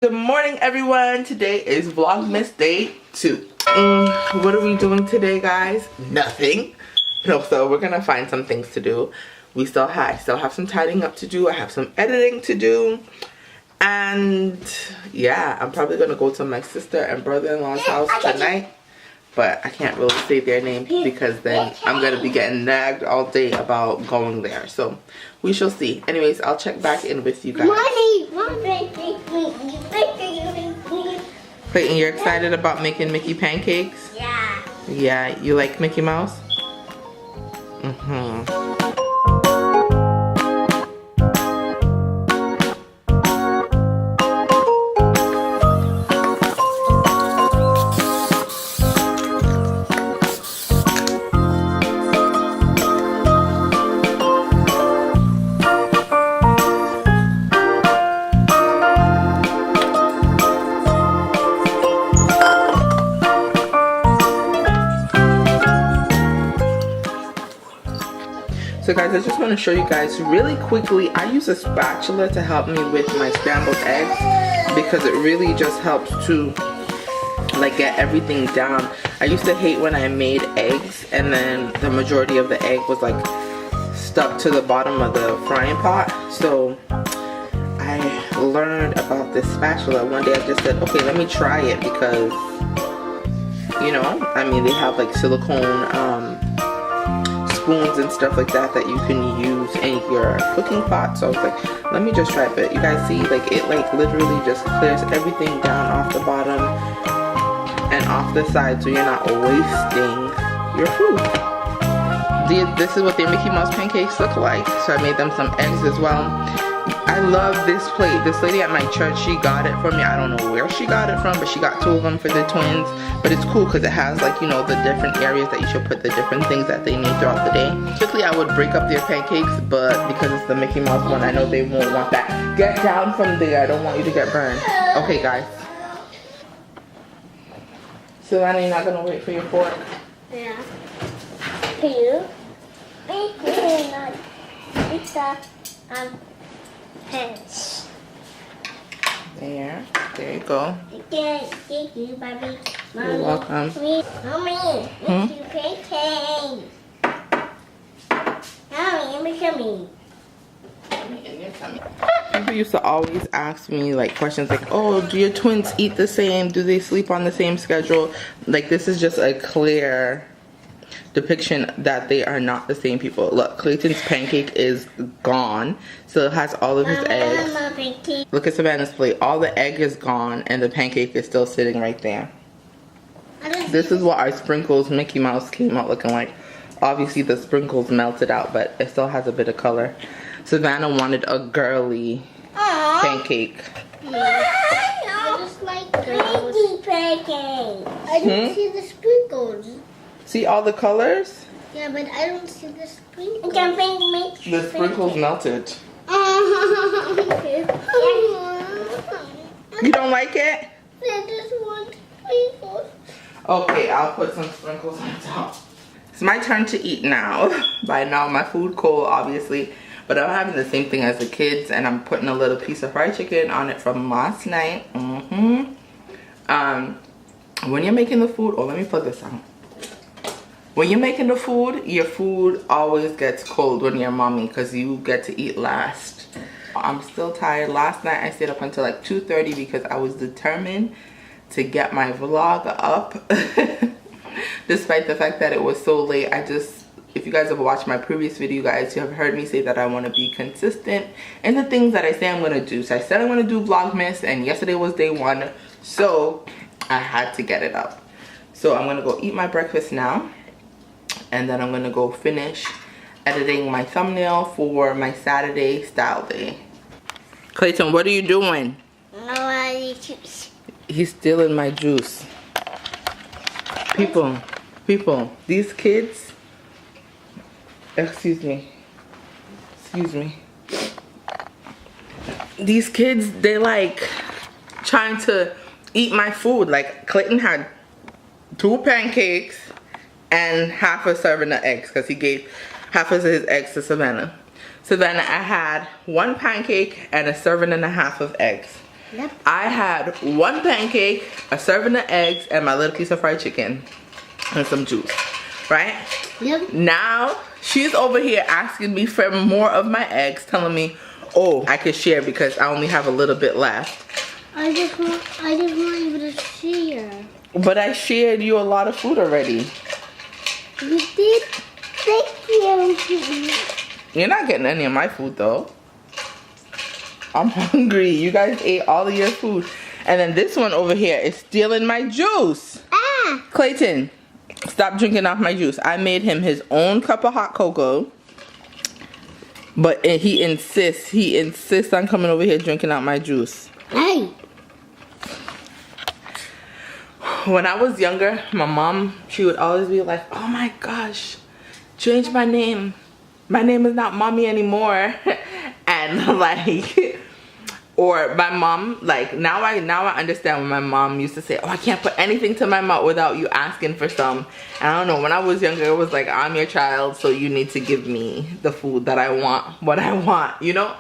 Good morning, everyone. Today is Vlogmas day 2. What are we doing today, guys? Nothing. No, so we're gonna find some things to do. I still have some tidying up to do. I have some editing to do. And yeah, I'm probably gonna go to my sister and brother-in-law's house tonight. But I can't really say their names because then I'm gonna be getting nagged all day about going there. So we shall see. Anyways, I'll check back in with you guys. Clayton, you're excited about making Mickey pancakes? Yeah. Yeah, you like Mickey Mouse? So guys, I just want to show you guys really quickly. I use a spatula to help me with my scrambled eggs because it really just helps to like get everything down. I used to hate when I made eggs and then the majority of the egg was like stuck to the bottom of the frying pot. So I learned about this spatula. One day I just said, okay, let me try it because, you know, I mean, they have like silicone spoons and stuff like that you can use in your cooking pot. So I was like, let me just try it. But you guys see, like, it like literally just clears everything down off the bottom and off the side, so you're not wasting your food. This is what the Mickey Mouse pancakes look like. So I made them some eggs as well. I love this plate. This lady at my church, she got it for me. I don't know where she got it from, but she got 2 of them for the twins. But it's cool because it has, like, you know, the different areas that you should put the different things that they need throughout the day. Typically I would break up their pancakes, but because it's the Mickey Mouse one, I know they won't want that. Get down from there. I don't want you to get burned. Okay, guys. Savannah, you're not gonna wait for your fork? Yeah. Can you? It's pants. There you go. Thank you, Bobby. Mommy, You're welcome. Mommy, make you pancakes. Mommy, let me come in. People used to always ask me like questions like, oh, do your twins eat the same? Do they sleep on the same schedule? Like, this is just a clear depiction that they are not the same people. Look, Clayton's pancake is gone, so it has all of his eggs. Look at Savannah's plate. All the egg is gone and the pancake is still sitting right there. This is what our sprinkles Mickey Mouse came out looking like. Obviously the sprinkles melted out, but it still has a bit of color. Savannah wanted a girly pancake. I just like girly pancake. I don't see the sprinkles. See all the colors? Yeah, but I don't see the sprinkles. The sprinkles melted. You don't like it? I just want sprinkles. Okay, I'll put some sprinkles on top. It's my turn to eat now. By now, my food cold, obviously. But I'm having the same thing as the kids, and I'm putting a little piece of fried chicken on it from last night. When you're making the food, oh, let me plug this out. When you're making the food, your food always gets cold when you're mommy because you get to eat last. I'm still tired. Last night I stayed up until like 2:30 because I was determined to get my vlog up. Despite the fact that it was so late, if you guys have watched my previous video, guys, you have heard me say that I want to be consistent in the things that I say I'm going to do. So I said I want to do Vlogmas, and yesterday was day 1, so I had to get it up. So I'm going to go eat my breakfast now. And then I'm gonna go finish editing my thumbnail for my Saturday style day. Clayton, what are you doing? Juice. He's stealing my juice. People, these kids, excuse me. These kids, they like trying to eat my food. Like, Clayton had 2 pancakes and half a serving of eggs because he gave half of his eggs to Savannah. I had 1 pancake and a serving and a half of eggs. Yep. I had 1 pancake, a serving of eggs, and my little piece of fried chicken and some juice, right? Yep. Now she's over here asking me for more of my eggs, telling me, oh, I could share because I only have a little bit left. I just want you to share. But I shared you a lot of food already. You did? Thank you. You're not getting any of my food though. I'm hungry. You guys ate all of your food. And then this one over here is stealing my juice. Ah! Clayton, stop drinking off my juice. I made him his own cup of hot cocoa. But he insists on coming over here drinking out my juice. Hey! When I was younger, my mom, she would always be like, oh my gosh, change my name. My name is not mommy anymore. And like, or my mom, like now I understand when my mom used to say, oh, I can't put anything to my mouth without you asking for some. And I don't know, when I was younger, it was like, I'm your child, so you need to give me the food that I want, what I want, you know?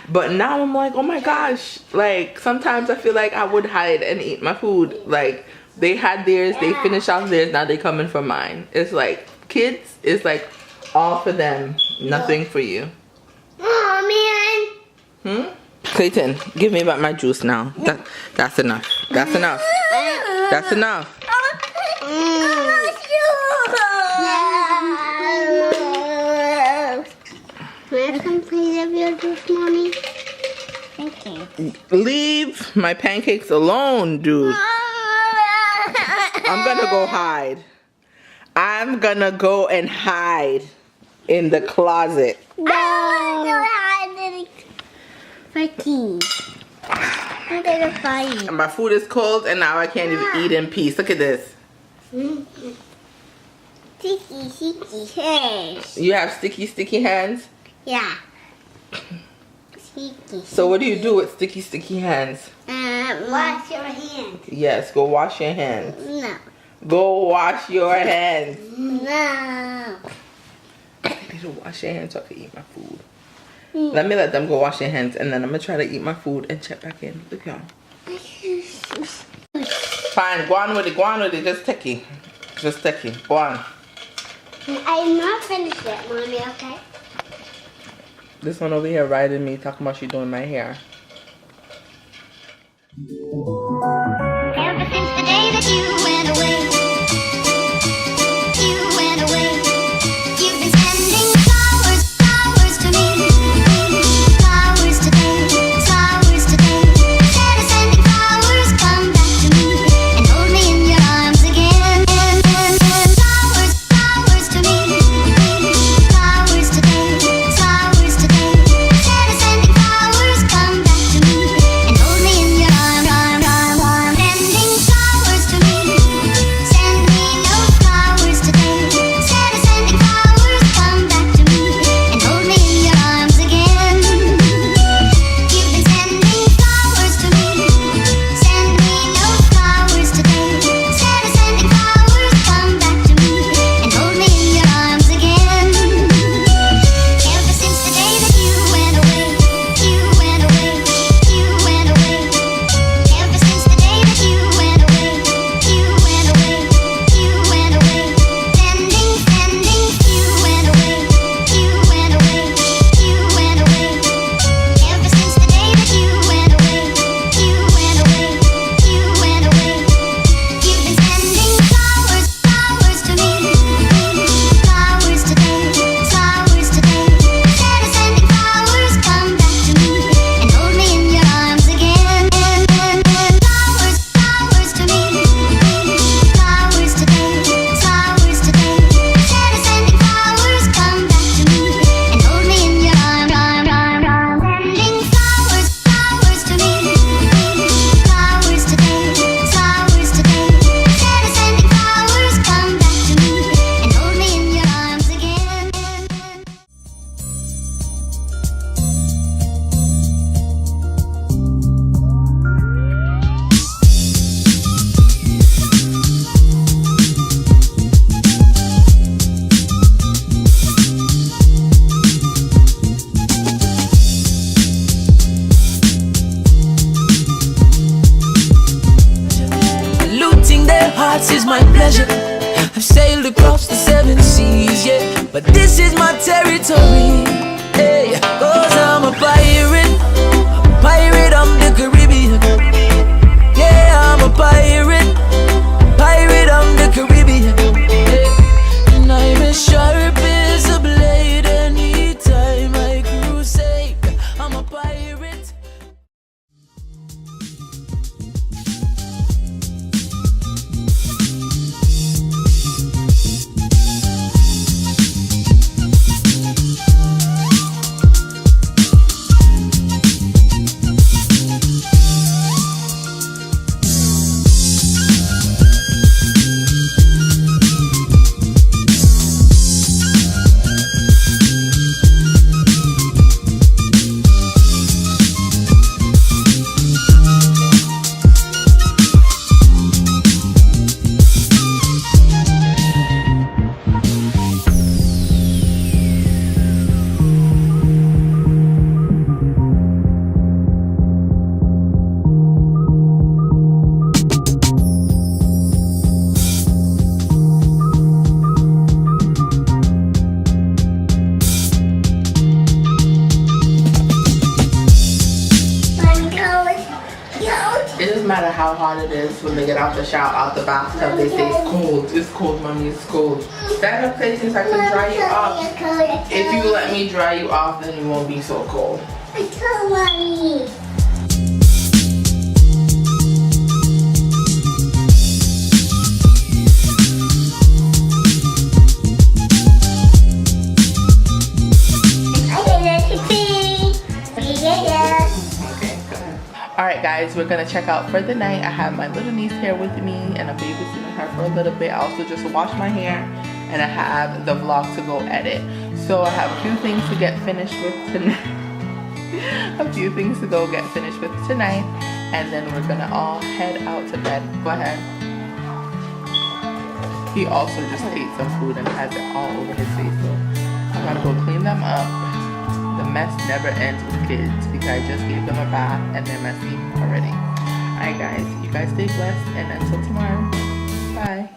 But now I'm like, oh my gosh, like sometimes I feel like I would hide and eat my food. Like they had theirs, they finished off theirs, now they coming for mine. It's like, kids, it's like all for them, nothing for you. Oh man! Clayton, give me back my juice now. That's enough. That's enough. That's enough. Can I have some please of your juice, Mommy? Thank you. Leave my pancakes alone, dude. I'm gonna go hide. I'm gonna go and hide in the closet. No. Fighting. I'm gonna fight. My food is cold and now I can't even eat in peace. Look at this. Sticky hands. You have sticky hands? Yeah. Sticky. So what do you do with sticky hands? Wash your hands. Yes, go wash your hands. No. Go wash your hands. No. I need to wash your hands so I can eat my food. Let me let them go wash their hands and then I'm gonna try to eat my food and check back in. Look, y'all. Fine, go on with it, just take it. Just take it, go on. I'm not finished yet, Mommy, okay? This one over here riding me, talking about she doing my hair. Ever since the day that you went away, you've been sending flowers to me. Flowers today. Instead of sending flowers, come back to me and hold me in your arms again. Flowers to me. Flowers today. Instead of sending flowers, come back to me and hold me in your arms. hearts is my pleasure. I've sailed across the 7 seas, yeah, but this is my territory. Hey, 'cause I'm a pirate on the Caribbean. Yeah, I'm a pirate on the Caribbean. Yeah. And I'm as sharp as a blade anytime I crusade. I'm a pirate. It doesn't matter how hot it is when they get out the shower, out the bathtub, they say it's cold. It's cold, mommy, it's cold. Stand up, Clayton, so I can dry you off. If you let me dry you off, then you won't be so cold. I told mommy. Alright guys, we're gonna check out for the night. I have my little niece here with me and I'm babysitting her for a little bit. I also just washed my hair and I have the vlog to go edit. So I have a few things to get finished with tonight. A few things to go get finished with tonight, and then we're gonna all head out to bed. Go ahead. He also just ate some food and has it all over his face, so I gotta go clean them up. The mess never ends with kids because I just gave them a bath and they're messy already. Alright guys, you guys stay blessed and until tomorrow, bye.